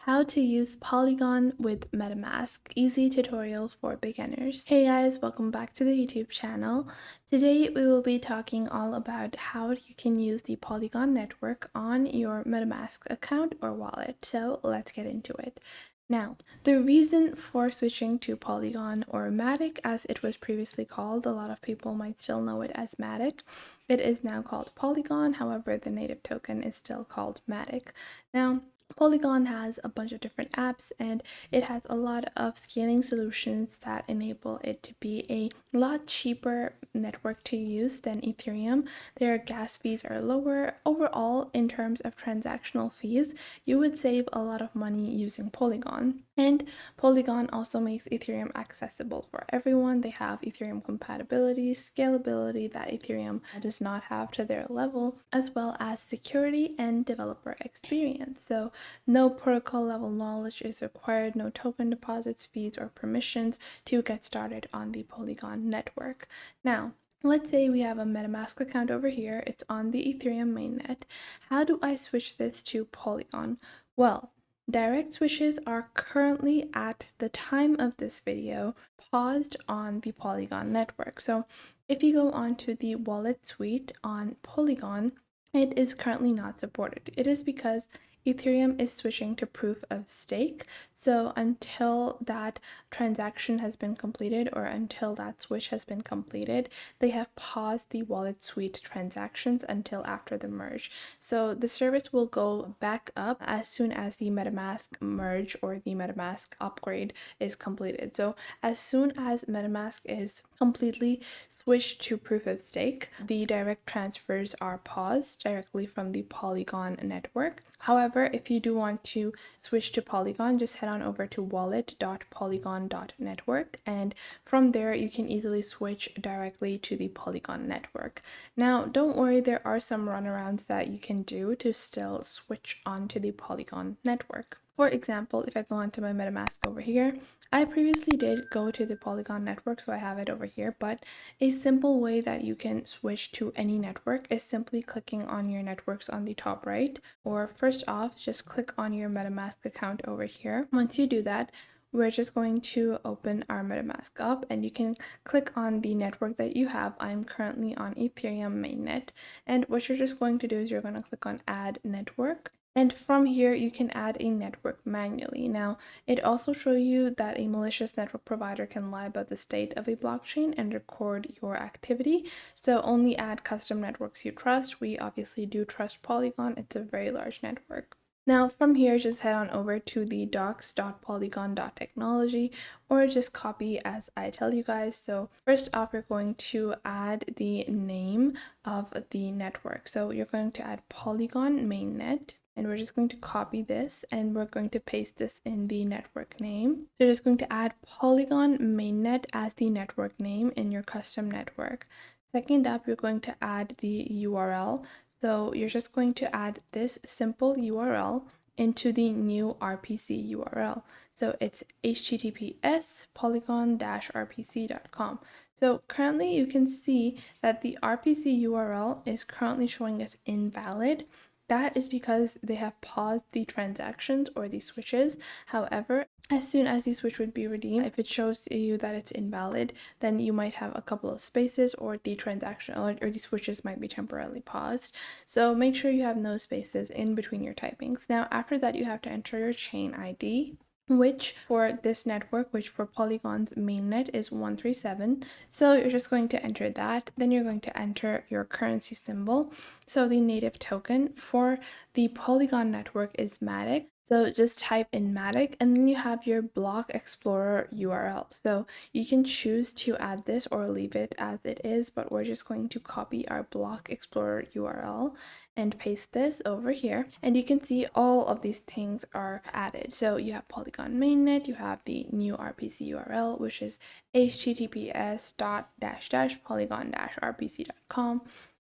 How to use Polygon with MetaMask, easy tutorial for beginners. Hey guys, welcome back to the YouTube channel. Today we will be talking all about how you can use the Polygon network on your MetaMask account or wallet. So let's get into it. Now, the reason for switching to Polygon or Matic, as it was previously called, a lot of people might still know it as Matic. It is now called Polygon, however, the native token is still called Matic. Now, Polygon has a bunch of different apps and it has a lot of scaling solutions that enable it to be a lot cheaper network to use than Ethereum. Their gas fees are lower. Overall, in terms of transactional fees, you would save a lot of money using Polygon. And Polygon also makes Ethereum accessible for everyone. They have Ethereum compatibility, scalability that Ethereum does not have to their level, as well as security and developer experience. So no protocol level knowledge is required, no token deposits, fees, or permissions to get started on the Polygon network. Now, let's say we have a MetaMask account over here. It's on the Ethereum mainnet. How do I switch this to Polygon? Well, direct switches are currently, at the time of this video, paused on the Polygon network. So if you go onto the wallet suite on Polygon, it is currently not supported. It is because Ethereum is switching to proof of stake. So until that transaction has been completed or until that switch has been completed, they have paused the wallet suite transactions until after the merge. So the service will go back up as soon as the MetaMask merge or the MetaMask upgrade is completed. So as soon as MetaMask is completely switched to proof of stake, the direct transfers are paused directly from the Polygon network. However, if you do want to switch to Polygon, just head on over to wallet.polygon.network, and from there you can easily switch directly to the Polygon network. Now, don't worry, there are some runarounds that you can do to still switch onto the Polygon network. For example, if I go onto my MetaMask over here, I previously did go to the Polygon network, so I have it over here, but a simple way that you can switch to any network is simply clicking on your networks on the top right, or first off, just click on your MetaMask account over here. Once you do that, we're just going to open our MetaMask up and you can click on the network that you have. I'm currently on Ethereum mainnet, and what you're just going to do is you're going to click on add network. And from here, you can add a network manually. Now, it also shows you that a malicious network provider can lie about the state of a blockchain and record your activity. So only add custom networks you trust. We obviously do trust Polygon. It's a very large network. Now from here, just head on over to the docs.polygon.technology or just copy as I tell you guys. So first off, we're going to add the name of the network. So you're going to add Polygon mainnet. And we're just going to copy this and we're going to paste this in the network name. So you're just going to add Polygon mainnet as the network name in your custom network. Second up, you're going to add the URL. So you're just going to add this simple URL into the new RPC URL. So it's https polygon-rpc.com. So currently you can see that the RPC URL is currently showing as invalid. That is because they have paused the transactions or the switches. However, as soon as the switch would be redeemed, if it shows to you that it's invalid, then you might have a couple of spaces or the transaction or the switches might be temporarily paused. So make sure you have no spaces in between your typings. Now, after that, you have to enter your chain ID, which for this network, which for Polygon's mainnet is 137. So you're just going to enter that. Then you're going to enter your currency symbol. So the native token for the Polygon network is Matic. So just type in Matic and then you have your block explorer URL. So you can choose to add this or leave it as it is, but we're just going to copy our block explorer URL and paste this over here. And you can see all of these things are added. So you have Polygon mainnet, you have the new RPC URL, which is https://polygon-rpc.com.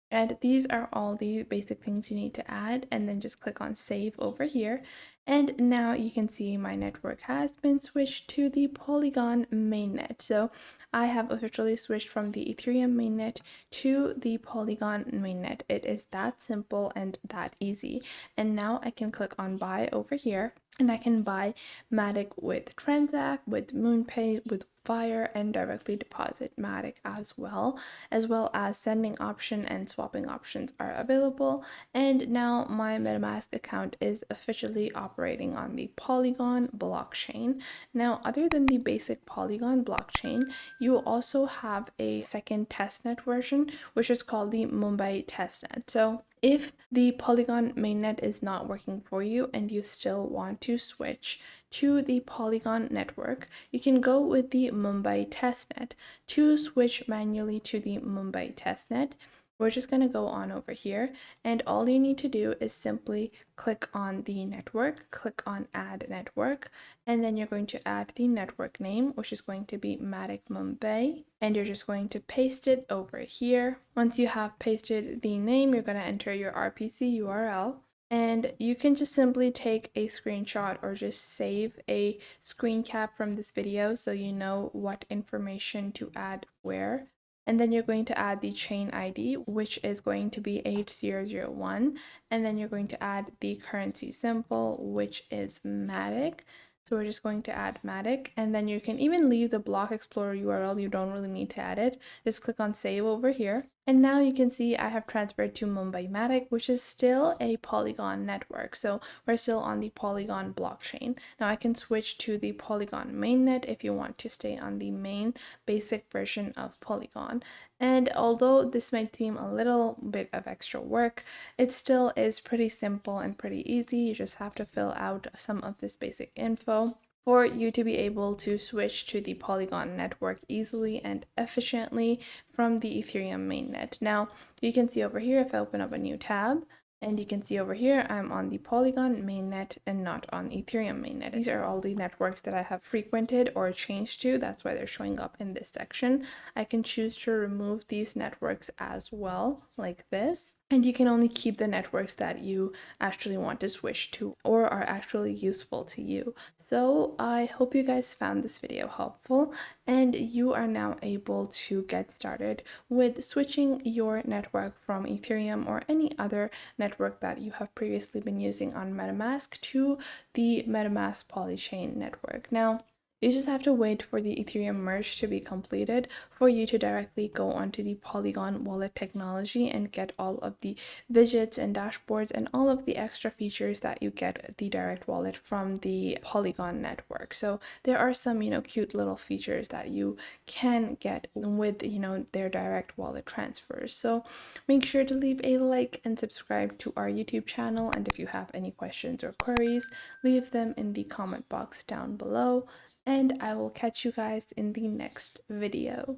And these are all the basic things you need to add, and then just click on save over here. And now you can see my network has been switched to the Polygon mainnet. So I have officially switched from the Ethereum mainnet to the Polygon mainnet. It is that simple and that easy. And now I can click on buy over here. and I can buy Matic with Transact, with MoonPay, with Fire, and directly deposit Matic as well as sending option and swapping options are available. And now my MetaMask account is officially operating on the Polygon blockchain. Now, other than the basic Polygon blockchain, you also have a second testnet version, which is called the Mumbai testnet. So if the Polygon mainnet is not working for you and you still want to switch to the Polygon network, you can go with the Mumbai testnet. To switch manually to the Mumbai testnet, we're just going to go on over here, and all you need to do is simply click on the network, click on add network, and then you're going to add the network name, which is going to be Matic Mumbai, and you're just going to paste it over here. Once you have pasted the name, you're going to enter your RPC URL, and you can just simply take a screenshot or just save a screen cap from this video so you know what information to add where. And then you're going to add the chain ID, which is going to be H001. And then you're going to add the currency symbol, which is Matic. So we're just going to add Matic, and then you can even leave the Block Explorer URL. You don't really need to add it. Just click on save over here. And now you can see I have transferred to Mumbai Matic, which is still a Polygon network. So we're still on the Polygon blockchain. Now I can switch to the Polygon mainnet if you want to stay on the main basic version of Polygon. And although this might seem a little bit of extra work, it still is pretty simple and pretty easy. You just have to fill out some of this basic info for you to be able to switch to the Polygon network easily and efficiently from the Ethereum mainnet. Now, you can see over here, if I open up a new tab, and you can see over here, I'm on the Polygon mainnet and not on Ethereum mainnet. These are all the networks that I have frequented or changed to. That's why they're showing up in this section. I can choose to remove these networks as well, like this. And you can only keep the networks that you actually want to switch to or are actually useful to you. So I hope you guys found this video helpful and you are now able to get started with switching your network from Ethereum or any other network that you have previously been using on MetaMask to the MetaMask Polychain network. Now, you just have to wait for the Ethereum merge to be completed for you to directly go onto the Polygon wallet technology and get all of the widgets and dashboards and all of the extra features that you get the direct wallet from the Polygon network. So there are some, cute little features that you can get with, their direct wallet transfers. So make sure to leave a like and subscribe to our YouTube channel. And if you have any questions or queries, leave them in the comment box down below. And I will catch you guys in the next video.